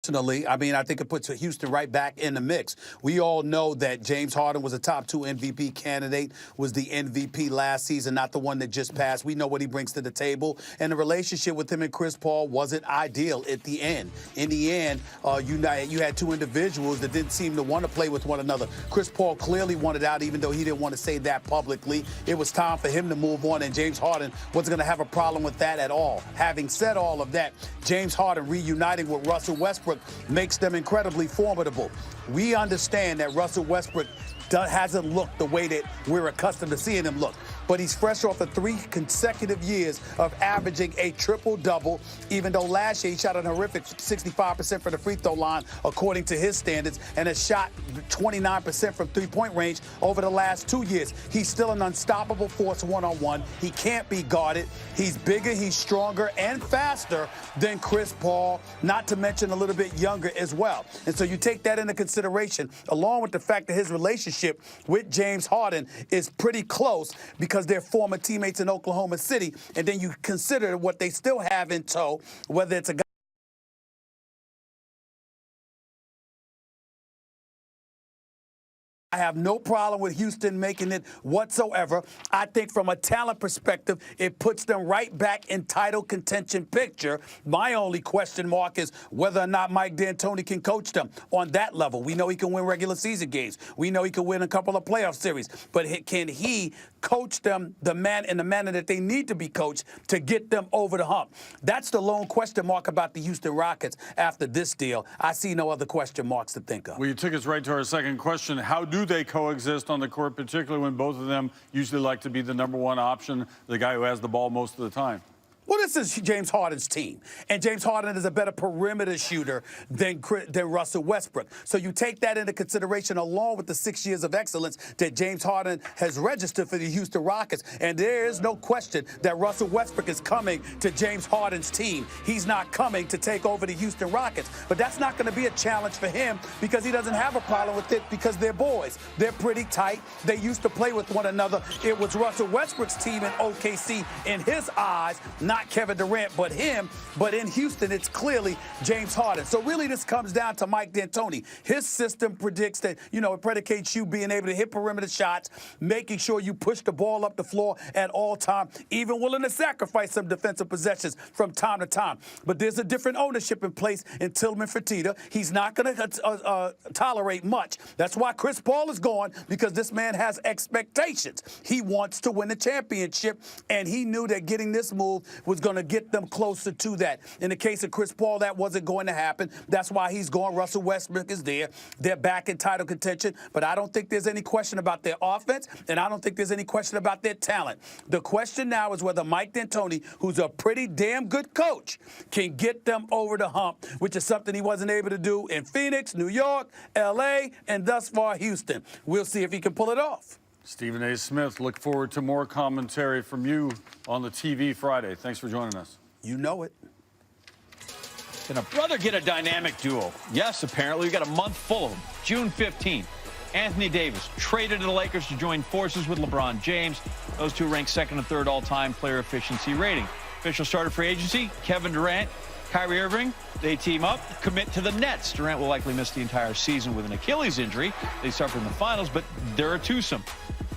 Personally, I mean, I think it puts Houston right back in the mix. We all know that James Harden was a top 2 MVP candidate, was the MVP last season, not the one that just passed. We know what he brings to the table. And the relationship with him and Chris Paul wasn't ideal at the end. In the end, you had two individuals that didn't seem to want to play with one another. Chris Paul clearly wanted out, even though he didn't want to say that publicly. It was time for him to move on, and James Harden wasn't going to have a problem with that at all. Having said all of that, James Harden reuniting with Russell Westbrook makes them incredibly formidable. We understand that Russell Westbrook hasn't looked the way that we're accustomed to seeing him look. But he's fresh off of 3 consecutive years of averaging a triple-double, even though last year he shot a horrific 65% from the free throw line, according to his standards, and has shot 29% from three-point range over the last 2 years. He's still an unstoppable force one-on-one. He can't be guarded. He's bigger, he's stronger, and faster than Chris Paul, not to mention a little bit younger as well. And so you take that into consideration, along with the fact that his relationship with James Harden is pretty close because they're former teammates in Oklahoma City, and then you consider what they still have in tow, whether it's a guy I have no problem with Houston making it whatsoever. I think from a talent perspective, it puts them right back in title contention picture. My only question mark is whether or not Mike D'Antoni can coach them on that level. We know he can win regular season games. We know he can win a couple of playoff series. But can he coach them in the manner that they need to be coached to get them over the hump? That's the lone question mark about the Houston Rockets after this deal. I see no other question marks to think of. Well, you took us right to our second question. How do they coexist on the court, particularly when both of them usually like to be the #1 option, the guy who has the ball most of the time? Well, this is James Harden's team, and James Harden is a better perimeter shooter than Russell Westbrook. So you take that into consideration along with the 6 years of excellence that James Harden has registered for the Houston Rockets, and there is no question that Russell Westbrook is coming to James Harden's team. He's not coming to take over the Houston Rockets, but that's not going to be a challenge for him because he doesn't have a problem with it because they're boys. They're pretty tight. They used to play with one another. It was Russell Westbrook's team in OKC in his eyes, not Kevin Durant, but him. But in Houston, it's clearly James Harden. So really this comes down to Mike D'Antoni. His system predicts that, it predicates you being able to hit perimeter shots, making sure you push the ball up the floor at all times, even willing to sacrifice some defensive possessions from time to time. But there's a different ownership in place in Tillman Fertitta. He's not going to tolerate much. That's why Chris Paul is gone, because this man has expectations. He wants to win the championship, and he knew that getting this move was going to get them closer to that. In the case of Chris Paul, that wasn't going to happen. That's why he's gone. Russell Westbrook is there. They're back in title contention, but I don't think there's any question about their offense, and I don't think there's any question about their talent. The question now is whether Mike D'Antoni, who's a pretty damn good coach, can get them over the hump, which is something he wasn't able to do in Phoenix, New York, L.A., and thus far Houston. We'll see if he can pull it off. Stephen A. Smith, look forward to more commentary from you on the TV Friday. Thanks for joining us. You know it. Can a brother get a dynamic duo? Yes, apparently. We got a month full of them. June 15th, Anthony Davis traded to the Lakers to join forces with LeBron James. Those two ranked 2nd and 3rd all-time player efficiency rating. Official starter free agency, Kevin Durant, Kyrie Irving, they team up, commit to the Nets. Durant will likely miss the entire season with an Achilles injury. They suffered in the finals, but they're a twosome.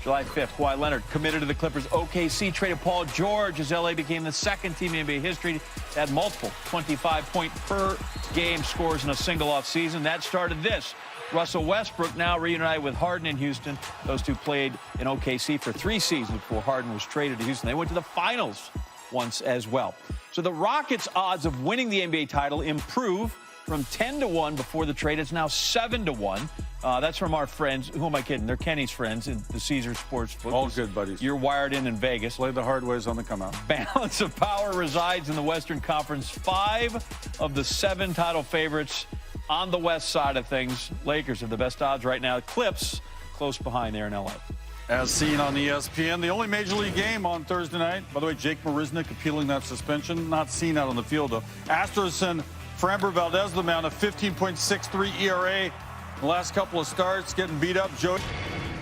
July 5th, Kawhi Leonard committed to the Clippers. OKC traded Paul George as LA became the 2nd team in NBA history to add multiple 25-point-per-game scores in a single offseason. That started this. Russell Westbrook now reunited with Harden in Houston. Those two played in OKC for 3 seasons before Harden was traded to Houston. They went to the finals once as well. So the Rockets' odds of winning the NBA title improve from 10-1 before the trade. It's now 7-1. That's from our friends. Who am I kidding? They're Kenny's friends in the Caesars Sportsbook. All good, buddies. You're wired in Vegas. Play the hard ways on the come out. Balance of power resides in the Western Conference. 5 of the 7 title favorites on the west side of things. Lakers have the best odds right now. Clips close behind there in L.A. As seen on ESPN, the only Major League game on Thursday night. By the way, Jake Marisnick appealing that suspension. Not seen out on the field, though. Astros send Framber Valdez the mound, a 15.63 ERA. The last couple of starts, getting beat up. Joe.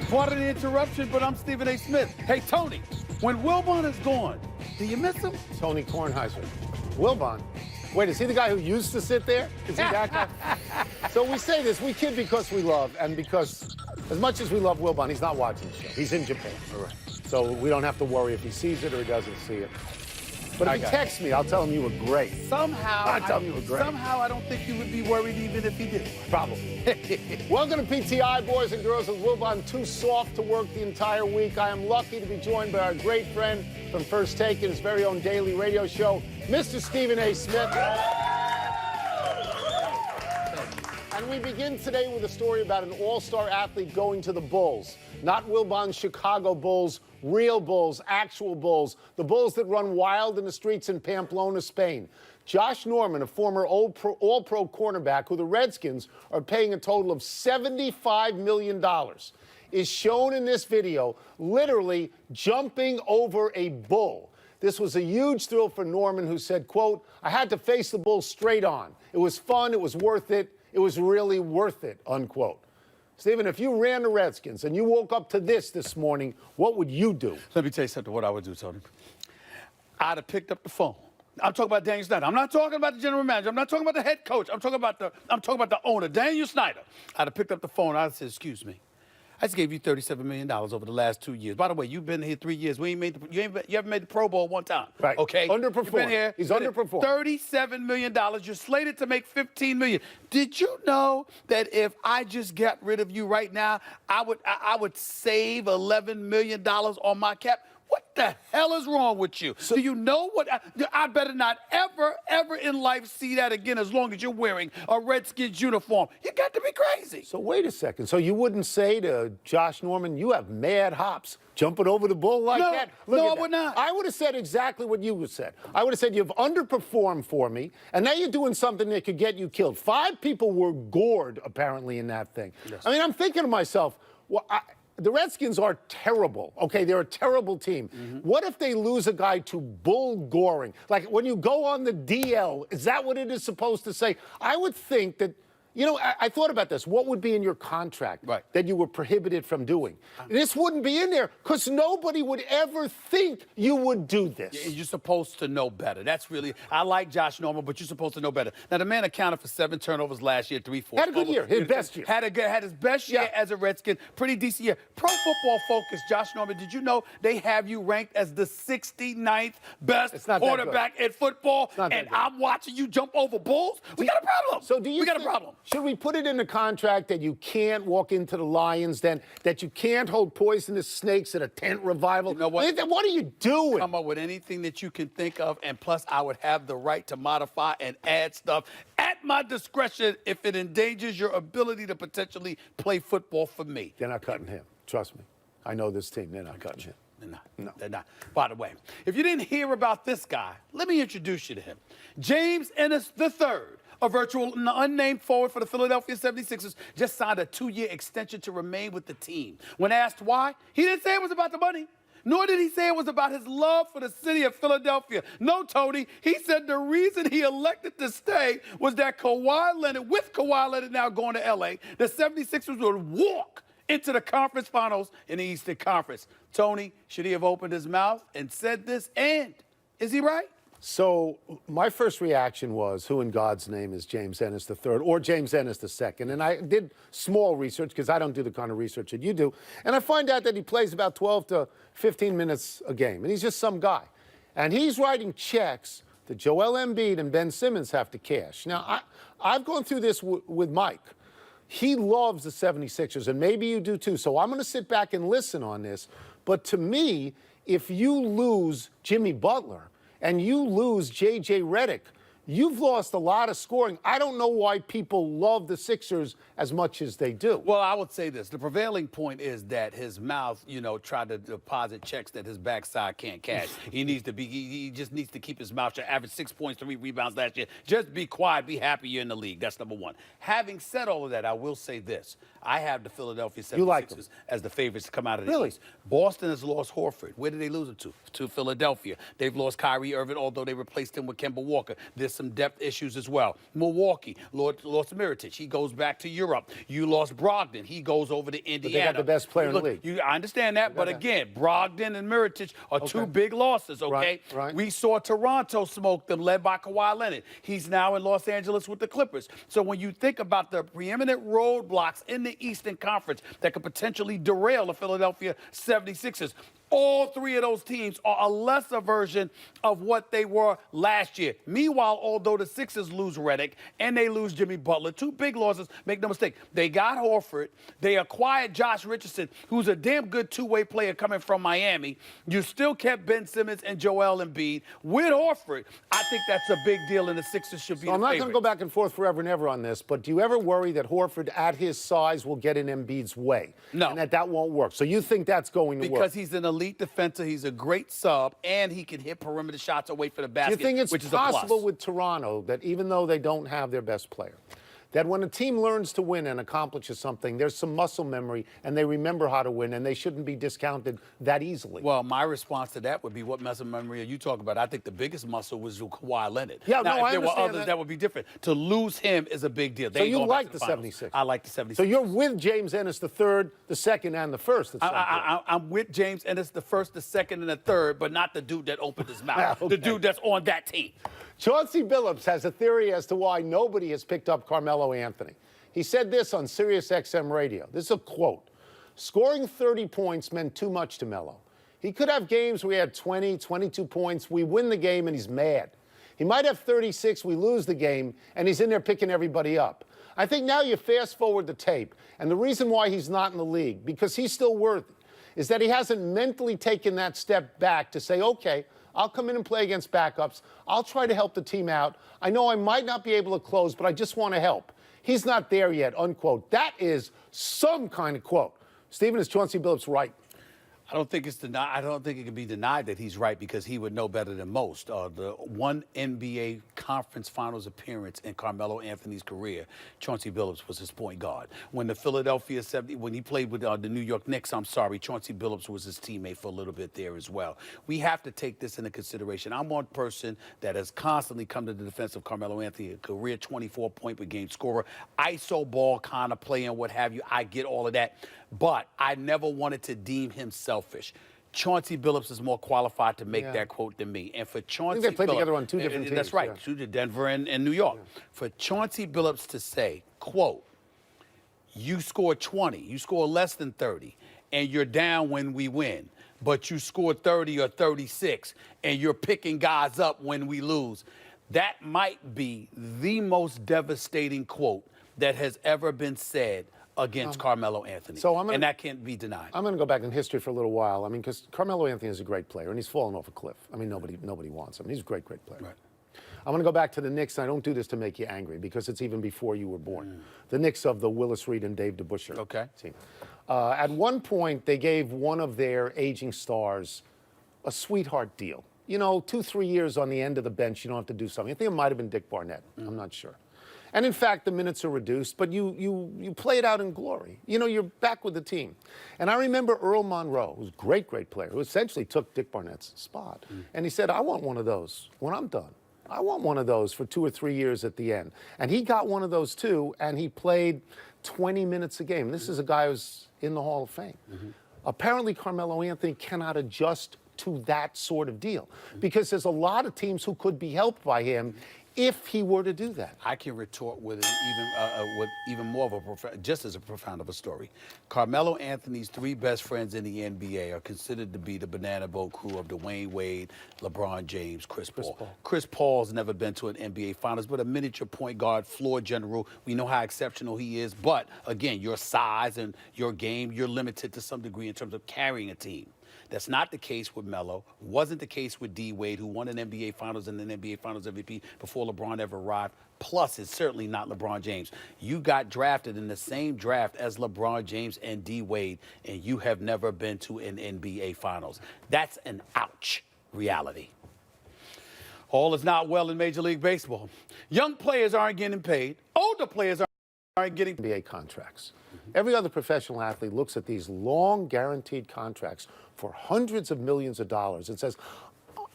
Pardon the interruption, but I'm Stephen A. Smith. Hey, Tony, when Wilbon is gone, do you miss him? Tony Kornheiser. Wilbon, Wait, is he the guy who used to sit there? Is he that guy? So we say this, we kid because we love, and because as much as we love Wilbon, he's not watching the show. He's in Japan. All right. So we don't have to worry if he sees it or he doesn't see it. But if he texts me, I'll tell him you were great. Somehow, I'll tell him you were great. Somehow, I don't think you would be worried even if he did. Probably. Welcome to PTI, boys and girls. With Wilbon too soft to work the entire week, I am lucky to be joined by our great friend from First Take and his very own daily radio show, Mr. Stephen A. Smith. And we begin today with a story about an all-star athlete going to the Bulls. Not Wilbon's Chicago Bulls, real Bulls, actual Bulls, the Bulls that run wild in the streets in Pamplona, Spain. Josh Norman, a former all-pro cornerback who the Redskins are paying a total of $75 million, is shown in this video literally jumping over a bull. This was a huge thrill for Norman, who said, quote, "I had to face the bull straight on. It was fun, it was worth it, it was really worth it," unquote. Stephen, if you ran the Redskins and you woke up to this morning, what would you do? Let me tell you something, what I would do, Tony. I'd have picked up the phone. I'm talking about Daniel Snyder. I'm not talking about the general manager. I'm not talking about the head coach. I'm talking about the owner, Daniel Snyder. I'd have picked up the phone. I'd said, "Excuse me, I just gave you $37 million over the last 2 years. By the way, you've been here 3 years. You haven't made the Pro Bowl one time. Right. Okay. Underperformed. You've been here. He's underperformed. $37 million. You're slated to make $15 million. Did you know that if I just got rid of you right now, I would save $11 million on my cap? What the hell is wrong with you? Do you know what? I better not ever in life see that again as long as you're wearing a Redskins uniform. You got to be crazy. So wait a second. So you wouldn't say to Josh Norman, "You have mad hops jumping over the bull like that"? No, I would not. I would have said exactly what you would have said. I would have said, "You've underperformed for me, and now you're doing something that could get you killed." 5 people were gored, apparently, in that thing. Yes. I mean, I'm thinking to myself, well, the Redskins are terrible. Okay, they're a terrible team. Mm-hmm. What if they lose a guy to bull goring? Like when you go on the DL, is that what it is supposed to say? I would think that, you know, I thought about this. What would be in your contract that you were prohibited from doing? This wouldn't be in there because nobody would ever think you would do this. You're supposed to know better. That's really, I like Josh Norman, but you're supposed to know better. Now, the man accounted for 7 turnovers last year, 3 4. Had a good year, his best year. Had his best year as a Redskin, pretty decent year. Pro Football Focus, Josh Norman, did you know they have you ranked as the 69th best quarterback in football? And I'm watching you jump over bulls? We got a problem. So we got a problem. Should we put it in the contract that you can't walk into the Lions then, that you can't hold poisonous snakes at a tent revival? You know what? What are you doing? Come up with anything that you can think of, and plus I would have the right to modify and add stuff at my discretion if it endangers your ability to potentially play football for me. They're not cutting him. Trust me. I know this team. They're not cutting him. They're not. No. They're not. By the way, if you didn't hear about this guy, let me introduce you to him. James Ennis III. A virtual unnamed forward for the Philadelphia 76ers just signed a 2-year extension to remain with the team. When asked why, he didn't say it was about the money, nor did he say it was about his love for the city of Philadelphia. No, Tony, he said the reason he elected to stay was that with Kawhi Leonard now going to L.A., the 76ers would walk into the conference finals in the Eastern Conference. Tony, should he have opened his mouth and said this? And is he right? So my first reaction was, who in God's name is James Ennis III or James Ennis II? And I did small research because I don't do the kind of research that you do. And I find out that he plays about 12 to 15 minutes a game. And he's just some guy. And he's writing checks that Joel Embiid and Ben Simmons have to cash. Now, I've gone through this with Mike. He loves the 76ers, and maybe you do too. So I'm going to sit back and listen on this. But to me, if you lose Jimmy Butler, and you lose J.J. Redick, you've lost a lot of scoring. I don't know why people love the Sixers as much as they do. Well, I would say this. The prevailing point is that his mouth, tried to deposit checks that his backside can't cash. He just needs to keep his mouth shut. Average 6 points, 3 rebounds last year. Just be quiet. Be happy you're in the league. That's number one. Having said all of that, I will say this. I have the Philadelphia 76ers as the favorites to come out of the East. Boston has lost Horford. Where did they lose him to? To Philadelphia. They've lost Kyrie Irving, although they replaced him with Kemba Walker. They're there's some depth issues as well. Milwaukee lost Mirotic. He goes back to Europe. You lost Brogdon. He goes over to Indiana. But they got the best player in the league. I understand that, but again, Brogdon and Mirotic are two big losses, okay? Right. We saw Toronto smoke them, led by Kawhi Leonard. He's now in Los Angeles with the Clippers. So when you think about the preeminent roadblocks in the Eastern Conference that could potentially derail the Philadelphia 76ers, all three of those teams are a lesser version of what they were last year. Meanwhile, although the Sixers lose Redick and they lose Jimmy Butler, two big losses, make no mistake, they got Horford, they acquired Josh Richardson, who's a damn good two-way player coming from Miami. You still kept Ben Simmons and Joel Embiid. With Horford, I think that's a big deal, and the Sixers should be the I'm not going to favorite. go back and forth forever and ever on this, but do you ever worry that Horford, at his size, will get in Embiid's way? No. And that won't work? So you think that's going to work? Because he's an elite defender, he's a great sub, and he can hit perimeter shots away from the Do basket, you think it's which is a plus. possible with Toronto that even though they don't have their best player, that when a team learns to win and accomplishes something, there's some muscle memory and they remember how to win and they shouldn't be discounted that easily? Well, my response to that would be, what muscle memory are you talking about? I think the biggest muscle was Kawhi Leonard. Yeah, now, no, if I there were understand others, that. that would be different. To lose him is a big deal. So you like the 76ers? I like the 76ers. So you're with James Ennis the third, the second, and the first. I'm with James Ennis the first, the second, and the third, but not the dude that opened his mouth. Okay. The dude that's on that team. Chauncey Billups has a theory as to why nobody has picked up Carmelo Anthony. He said this on Sirius XM radio. This is a quote. Scoring 30 points meant too much to Melo. He could have games where he had 20, 22 points. We win the game and he's mad. He might have 36, we lose the game, and he's in there picking everybody up. I think now you fast forward the tape, and the reason why he's not in the league, because he's still worthy, is that he hasn't mentally taken that step back to say, okay, I'll come in and play against backups. I'll try to help the team out. I know I might not be able to close, but I just want to help. He's not there yet, unquote. That is some kind of quote. Stephen, is Chauncey Billups right? I don't think it can be denied that he's right, because he would know better than most. The one NBA Conference Finals appearance in Carmelo Anthony's career, Chauncey Billups was his point guard. When the Philadelphia 70, when he played with the New York Knicks, Chauncey Billups was his teammate for a little bit there as well. We have to take this into consideration. I'm one person that has constantly come to the defense of Carmelo Anthony, a career 24-point-per-game scorer, ISO ball kind of play and what have you. I get all of that. But I never wanted to deem him selfish. Chauncey Billups is more qualified to make that quote than me. And for Chauncey I think they played Billups, together on two different teams. That's right, Yeah. two to Denver and New York. Yeah. For Chauncey Billups to say, quote, you score 20, you score less than 30, and you're down when we win, but you scored 30 or 36, and you're picking guys up when we lose. That might be the most devastating quote that has ever been said against Carmelo Anthony. And that can't be denied. I'm going to go back in history for a little while. I mean, because Carmelo Anthony is a great player, and he's fallen off a cliff. I mean, nobody wants him. He's a great, great player. Right. I'm going to go back to the Knicks, and I don't do this to make you angry, because it's even before you were born. The Knicks of the Willis Reed and Dave DeBusschere team. At one point, they gave one of their aging stars a sweetheart deal. You know, 2-3 years on the end of the bench, you don't have to do something. I think it might have been Dick Barnett. I'm not sure. And in fact, the minutes are reduced, but you play it out in glory. You know, you're back with the team. And I remember Earl Monroe, who's a great, great player, who essentially took Dick Barnett's spot. And he said, I want one of those when I'm done. I want one of those for 2 or 3 years at the end. And he got one of those too, and he played 20 minutes a game. This is a guy who's in the Hall of Fame. Apparently, Carmelo Anthony cannot adjust to that sort of deal, because there's a lot of teams who could be helped by him if he were to do that. I can retort with even more of just as profound of a story. Carmelo Anthony's 3 best friends in the NBA are considered to be the banana boat crew of Dwayne Wade, LeBron James, Chris Paul. Chris Paul's never been to an NBA Finals, but a miniature point guard, floor general. We know how exceptional he is, but again, your size and your game, you're limited to some degree in terms of carrying a team. That's not the case with Melo. Wasn't the case with D. Wade, who won an NBA Finals and an NBA Finals MVP before LeBron ever arrived. Plus, it's certainly not LeBron James. You got drafted in the same draft as LeBron James and D. Wade, and you have never been to an NBA Finals. That's an ouch reality. All is not well in Major League Baseball. Young players aren't getting paid. Older players aren't getting NBA contracts. Every other professional athlete looks at these long guaranteed contracts for hundreds of millions of dollars and says,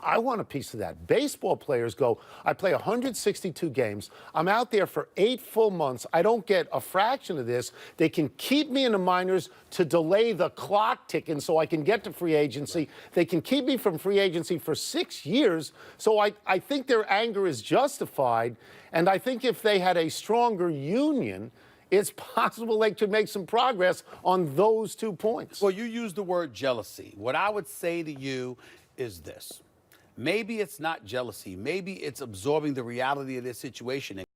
I want a piece of that. Baseball players go, I play 162 games. I'm out there for 8 full months. I don't get a fraction of this. They can keep me in the minors to delay the clock ticking so I can get to free agency. They can keep me from free agency for 6 years. So I think their anger is justified. And I think if they had a stronger union, it's possible they could make some progress on those 2 points. Well, you used the word jealousy. What I would say to you is this. Maybe it's not jealousy. Maybe it's absorbing the reality of this situation.